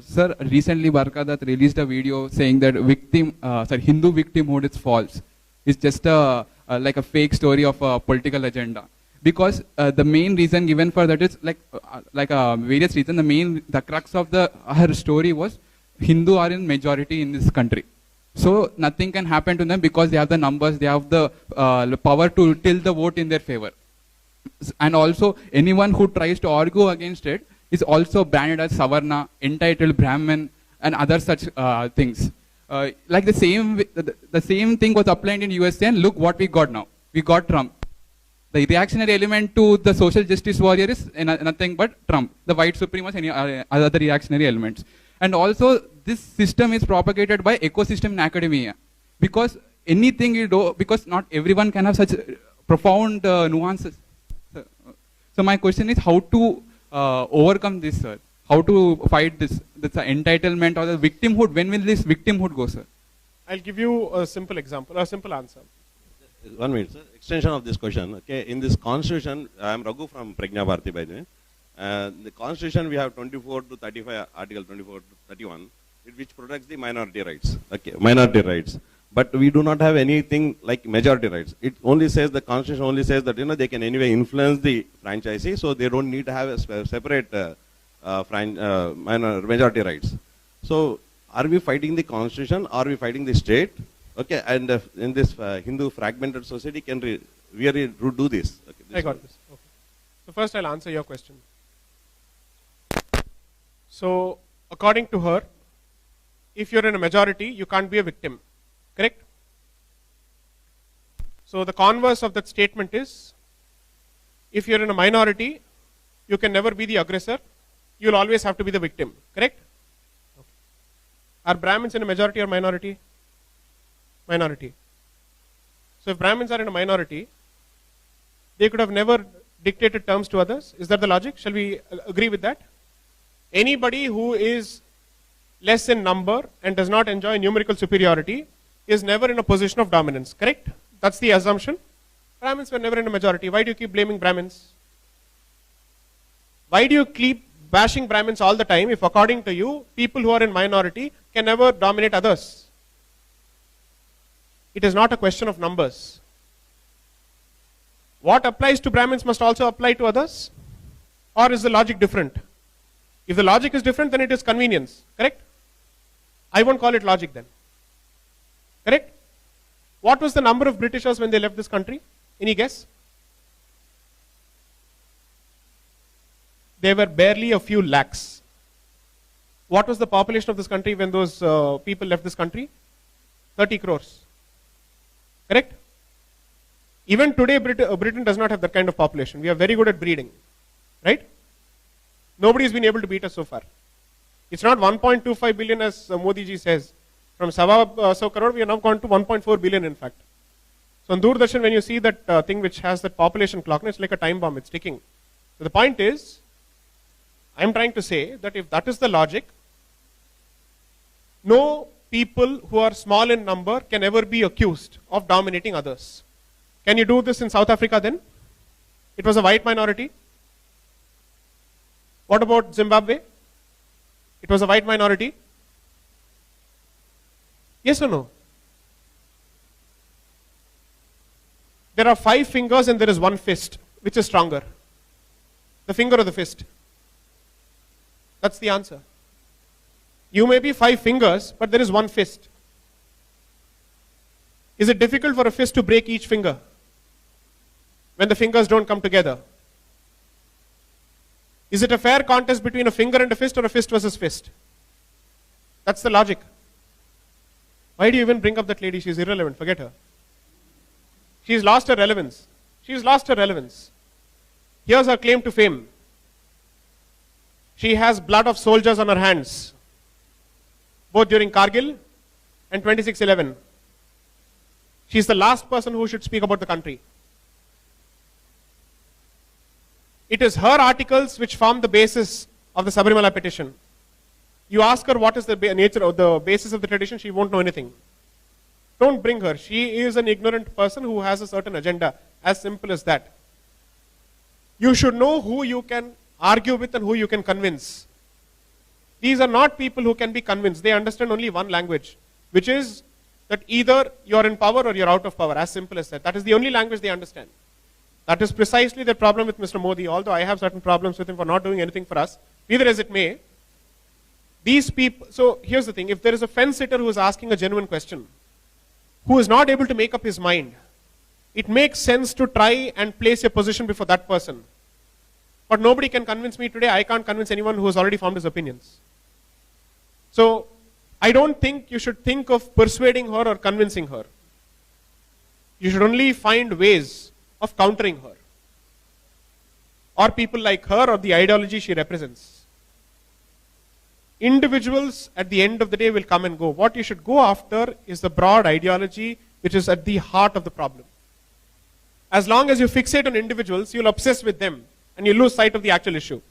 Sir, recently Barkadat released a video saying that Hindu victimhood is false. It's just like a fake story of a political agenda. Because the main reason given for that is various reasons. The crux of her story was Hindu are in majority in this country. So nothing can happen to them because they have the numbers, they have the power to tilt the vote in their favor. And also anyone who tries to argue against it is also branded as Savarna, entitled Brahmin, and other such things. Like the same thing was applied in USA, and look what we got now. We got Trump. The reactionary element to the social justice warrior is nothing but Trump. The white supremacist, any other reactionary elements. And also, this system is propagated by ecosystem in academia. Because anything you do, because not everyone can have such profound nuances. So my question is how to overcome this, sir? How to fight this entitlement or the victimhood? When will this victimhood go, sir? I'll give you a simple example, a simple answer. 1 minute, sir. Extension of this question. Okay, in this constitution, I am Raghu from Prajna Bharati, by the way. The constitution we have 24 to 35, article 24 to 31, which protects the minority rights. Okay, minority rights. But we do not have anything like majority rights. It only says, the constitution only says that they can anyway influence the franchisee, so they don't need to have a separate majority rights. So are we fighting the constitution? Are we fighting the state? Okay, and in this Hindu fragmented society, can we really do this? Okay, I got this. Okay. So first I'll answer your question. So according to her, if you're in a majority, you can't be a victim. Correct? So the converse of that statement is, if you're in a minority, you can never be the aggressor. You'll always have to be the victim. Correct? Okay. Are Brahmins in a majority or minority? Minority. So if Brahmins are in a minority, they could have never dictated terms to others. Is that the logic? Shall we agree with that? Anybody who is less in number and does not enjoy numerical superiority is never in a position of dominance. Correct? That's the assumption. Brahmins were never in a majority. Why do you keep blaming Brahmins? Why do you keep bashing Brahmins all the time if, according to you, people who are in minority can never dominate others? It is not a question of numbers. What applies to Brahmins must also apply to others? Or is the logic different? If the logic is different, then it is convenience. Correct? I won't call it logic then. Correct? What was the number of Britishers when they left this country? Any guess? There were barely a few lakhs. What was the population of this country when those people left this country? 30 crores. Correct? Even today, Britain does not have that kind of population. We are very good at breeding. Right? Nobody has been able to beat us so far. It's not 1.25 billion as Modi ji says. From Sawa crore, we have now gone to 1.4 billion in fact. So on Doordarshan, when you see that thing which has that population clock, it's like a time bomb, it's ticking. So the point is, I'm trying to say that if that is the logic, no people who are small in number can ever be accused of dominating others. Can you do this in South Africa then? It was a white minority. What about Zimbabwe? It was a white minority. Yes or no? There are 5 fingers and there is 1 fist. Which is stronger? The finger or the fist? That's the answer. You may be 5 fingers, but there is 1 fist. Is it difficult for a fist to break each finger when the fingers don't come together? Is it a fair contest between a finger and a fist or a fist versus fist? That's the logic. Why do you even bring up that lady? She's irrelevant. Forget her. She's lost her relevance. She's lost her relevance. Here's her claim to fame. She has blood of soldiers on her hands, both during Kargil and 26/11. She's the last person who should speak about the country. It is her articles which form the basis of the Sabarimala petition. You ask her what is the nature of the basis of the tradition, she won't know anything. Don't bring her. She is an ignorant person who has a certain agenda. As simple as that. You should know who you can argue with and who you can convince. These are not people who can be convinced. They understand only one language, which is that either you're in power or you're out of power, as simple as that. That is the only language they understand. That is precisely the problem with Mr. Modi, although I have certain problems with him for not doing anything for us, neither as it may. These people, so here's the thing, if there is a fence sitter who is asking a genuine question, who is not able to make up his mind, it makes sense to try and place your position before that person. But nobody can convince me today, I can't convince anyone who has already formed his opinions. So, I don't think you should think of persuading her or convincing her. You should only find ways of countering her, or people like her, or the ideology she represents. Individuals at the end of the day will come and go. What you should go after is the broad ideology which is at the heart of the problem. As long as you fixate on individuals, you'll obsess with them and you lose sight of the actual issue.